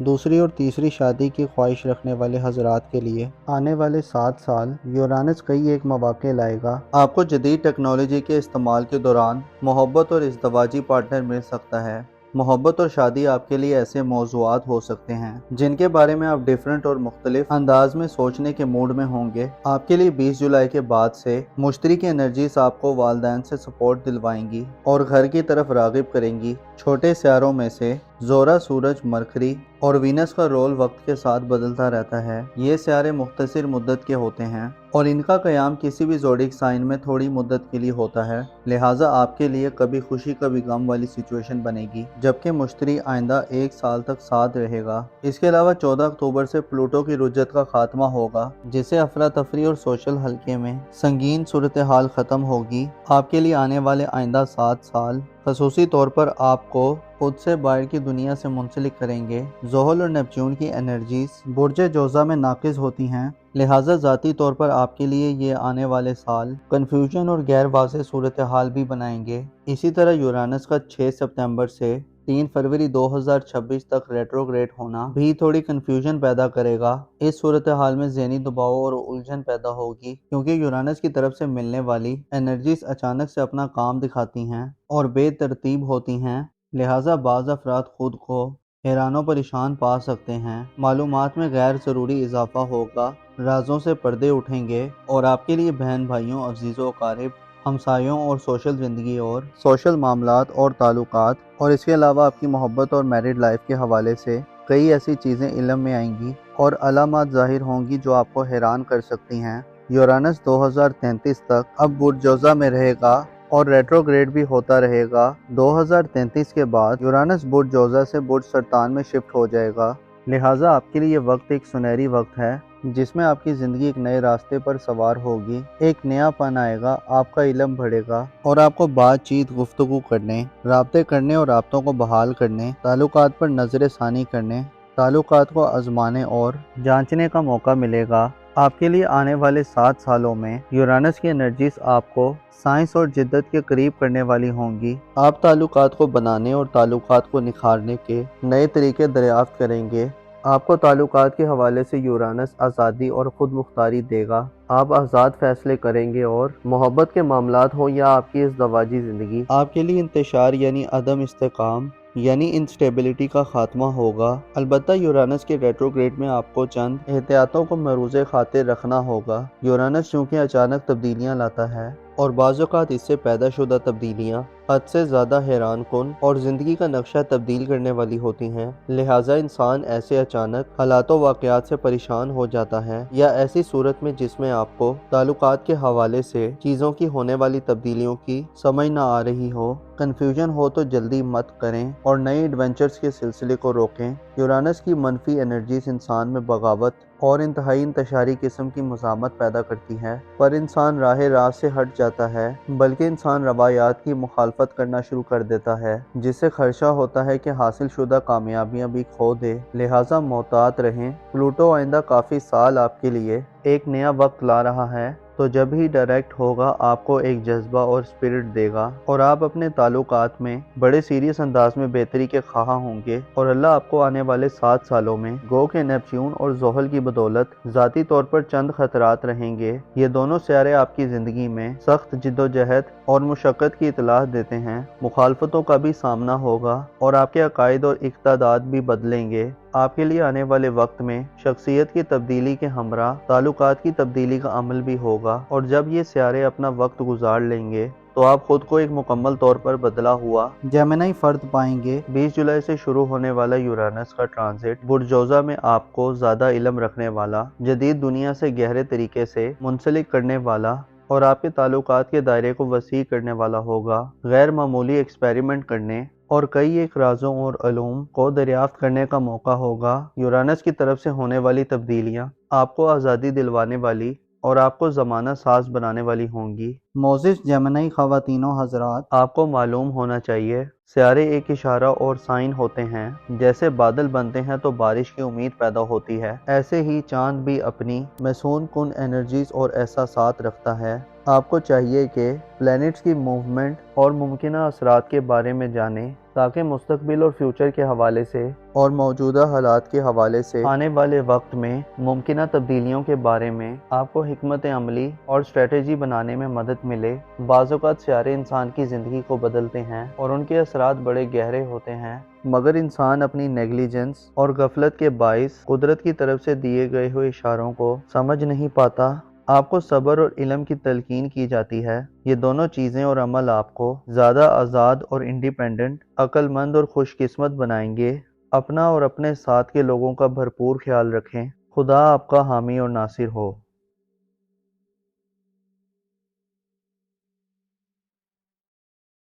دوسری اور تیسری شادی کی خواہش رکھنے والے حضرات کے لیے آنے والے 7 سال یورانس کئی ایک مواقع لائے گا۔ آپ کو جدید ٹیکنالوجی کے استعمال کے دوران محبت اور ازدواجی پارٹنر مل سکتا ہے۔ محبت اور شادی آپ کے لیے ایسے موضوعات ہو سکتے ہیں جن کے بارے میں آپ ڈیفرنٹ اور مختلف انداز میں سوچنے کے موڈ میں ہوں گے۔ آپ کے لیے 20 جولائی کے بعد سے مشتری کی انرجیز آپ کو والدین سے سپورٹ دلوائیں گی اور گھر کی طرف راغب کریں گی۔ چھوٹے سیاروں میں سے زورا، سورج، مرکری اور وینس کا رول وقت کے ساتھ بدلتا رہتا ہے۔ یہ سیارے مختصر مدت کے ہوتے ہیں اور ان کا قیام کسی بھی زوڈیک سائن میں تھوڑی مدت کے لیے ہوتا ہے، لہٰذا آپ کے لیے کبھی خوشی کبھی غم والی سچویشن بنے گی، جبکہ مشتری آئندہ 1 سال تک ساتھ رہے گا۔ اس کے علاوہ 14 اکتوبر سے پلوٹو کی رجت کا خاتمہ ہوگا، جس سے افراتفری اور سوشل حلقے میں سنگین صورتحال ختم ہوگی۔ آپ کے لیے آنے والے آئندہ 7 سال خصوصی طور پر آپ کو خود سے باہر کی دنیا سے منسلک کریں گے۔ زحل اور نیپچون کی انرجیز برج جوزہ میں ناقص ہوتی ہیں، لہٰذا ذاتی طور پر آپ کے لیے یہ آنے والے سال کنفیوژن اور غیر واضح صورتحال بھی بنائیں گے۔ اسی طرح یورانس کا 6 ستمبر سے 3 فروری 2026 تک ریٹروگریڈ ہونا بھی تھوڑی کنفیوژن پیدا کرے گا۔ اس صورتحال میں ذہنی دباؤ اور الجھن پیدا ہوگی، کیونکہ یورانس کی طرف سے ملنے والی انرجیز اچانک سے اپنا کام دکھاتی ہیں اور بے ترتیب ہوتی ہیں، لہٰذا بعض افراد خود کو حیران و پریشان پا سکتے ہیں۔ معلومات میں غیر ضروری اضافہ ہوگا، رازوں سے پردے اٹھیں گے اور آپ کے لیے بہن بھائیوں، عزیز و اقارب، ہمسایوں اور سوشل زندگی اور سوشل معاملات اور تعلقات اور اس کے علاوہ آپ کی محبت اور میرڈ لائف کے حوالے سے کئی ایسی چیزیں علم میں آئیں گی اور علامات ظاہر ہوں گی جو آپ کو حیران کر سکتی ہیں۔ یورانس 2033 تک اب برج جوزہ میں رہے گا اور ریٹروگریڈ بھی ہوتا رہے گا۔ 2033 کے بعد یورانس برج جوزہ سے برج سرطان میں شفٹ ہو جائے گا، لہٰذا آپ کے لیے یہ وقت ایک سنہری وقت ہے جس میں آپ کی زندگی ایک نئے راستے پر سوار ہوگی، ایک نیا پن آئے گا، آپ کا علم بڑھے گا اور آپ کو بات چیت، گفتگو کرنے، رابطے کرنے اور رابطوں کو بحال کرنے، تعلقات پر نظر ثانی کرنے، تعلقات کو آزمانے اور جانچنے کا موقع ملے گا۔ آپ کے لیے آنے والے 7 سالوں میں یورانس کی انرجیز آپ کو سائنس اور جدت کے قریب کرنے والی ہوں گی۔ آپ تعلقات کو بنانے اور تعلقات کو نکھارنے کے نئے طریقے دریافت کریں گے۔ آپ کو تعلقات کے حوالے سے یورانس آزادی اور خود مختاری دے گا۔ آپ آزاد فیصلے کریں گے اور محبت کے معاملات ہوں یا آپ کی ازدواجی زندگی، آپ کے لیے انتشار یعنی عدم استحکام یعنی انسٹیبلٹی کا خاتمہ ہوگا۔ البتہ یورانس کے ریٹروگریڈ میں آپ کو چند احتیاطوں کو مروز خاطر رکھنا ہوگا۔ یورانس چونکہ اچانک تبدیلیاں لاتا ہے اور بعض اوقات اس سے پیدا شدہ تبدیلیاں حد سے زیادہ حیران کن اور زندگی کا نقشہ تبدیل کرنے والی ہوتی ہیں، لہٰذا انسان ایسے اچانک حالات و واقعات سے پریشان ہو جاتا ہے یا ایسی صورت میں جس میں آپ کو تعلقات کے حوالے سے چیزوں کی ہونے والی تبدیلیوں کی سمجھ نہ آ رہی ہو، کنفیوژن ہو، تو جلدی مت کریں اور نئے ایڈونچرز کے سلسلے کو روکیں۔ یورانس کی منفی انرجیز انسان میں بغاوت اور انتہائی انتشاری قسم کی مزاحمت پیدا کرتی ہے، پر انسان راہ راست سے ہٹ جاتا ہے، بلکہ انسان روایات کی مخالفت کرنا شروع کر دیتا ہے، جس سے خدشہ ہوتا ہے کہ حاصل شدہ کامیابیاں بھی کھو دے، لہٰذا محتاط رہیں۔ پلوٹو آئندہ کافی سال آپ کے لیے ایک نیا وقت لا رہا ہے، تو جب ہی ڈائریکٹ ہوگا آپ کو ایک جذبہ اور اسپرٹ دے گا اور آپ اپنے تعلقات میں بڑے سیریس انداز میں بہتری کے خواہاں ہوں گے، اور اللہ آپ کو آنے والے 7 سالوں میں گو کے نیپچون اور زحل کی بدولت ذاتی طور پر چند خطرات رہیں گے۔ یہ دونوں سیارے آپ کی زندگی میں سخت جدوجہد اور مشقت کی اطلاع دیتے ہیں، مخالفتوں کا بھی سامنا ہوگا اور آپ کے عقائد اور اقتدارات بھی بدلیں گے۔ آپ کے لیے آنے والے وقت میں شخصیت کی تبدیلی کے ہمراہ تعلقات کی تبدیلی کا عمل بھی ہوگا، اور جب یہ سیارے اپنا وقت گزار لیں گے تو آپ خود کو ایک مکمل طور پر بدلا ہوا جیمنائی فرد پائیں گے۔ 20 جولائی سے شروع ہونے والا یورانس کا ٹرانزٹ برج جوزہ میں آپ کو زیادہ علم رکھنے والا، جدید دنیا سے گہرے طریقے سے منسلک کرنے والا اور آپ کے تعلقات کے دائرے کو وسیع کرنے والا ہوگا۔ غیر معمولی ایکسپیریمنٹ کرنے اور کئی ایک رازوں اور علوم کو دریافت کرنے کا موقع ہوگا۔ یورانس کی طرف سے ہونے والی تبدیلیاں آپ کو آزادی دلوانے والی اور آپ کو زمانہ ساز بنانے والی ہوں گی۔ معزز جیمنائی خواتین و حضرات، آپ کو معلوم ہونا چاہیے سیارے ایک اشارہ اور سائن ہوتے ہیں۔ جیسے بادل بنتے ہیں تو بارش کی امید پیدا ہوتی ہے، ایسے ہی چاند بھی اپنی محسون کن انرجیز اور احساسات رکھتا ہے۔ آپ کو چاہیے کہ پلینٹس کی موومنٹ اور ممکنہ اثرات کے بارے میں جانیں تاکہ مستقبل اور فیوچر کے حوالے سے اور موجودہ حالات کے حوالے سے آنے والے وقت میں ممکنہ تبدیلیوں کے بارے میں آپ کو حکمت عملی اور اسٹریٹجی بنانے میں مدد ملے۔ بعض اوقات سیارے انسان کی زندگی کو بدلتے ہیں اور ان کے اثرات بڑے گہرے ہوتے ہیں، مگر انسان اپنی نیگلیجنس اور غفلت کے باعث قدرت کی طرف سے دیے گئے ہوئے اشاروں کو سمجھ نہیں پاتا۔ آپ کو صبر اور علم کی تلقین کی جاتی ہے۔ یہ دونوں چیزیں اور عمل آپ کو زیادہ آزاد اور انڈیپینڈنٹ، عقل مند اور خوش قسمت بنائیں گے۔ اپنا اور اپنے ساتھ کے لوگوں کا بھرپور خیال رکھیں۔ خدا آپ کا حامی اور ناصر ہو۔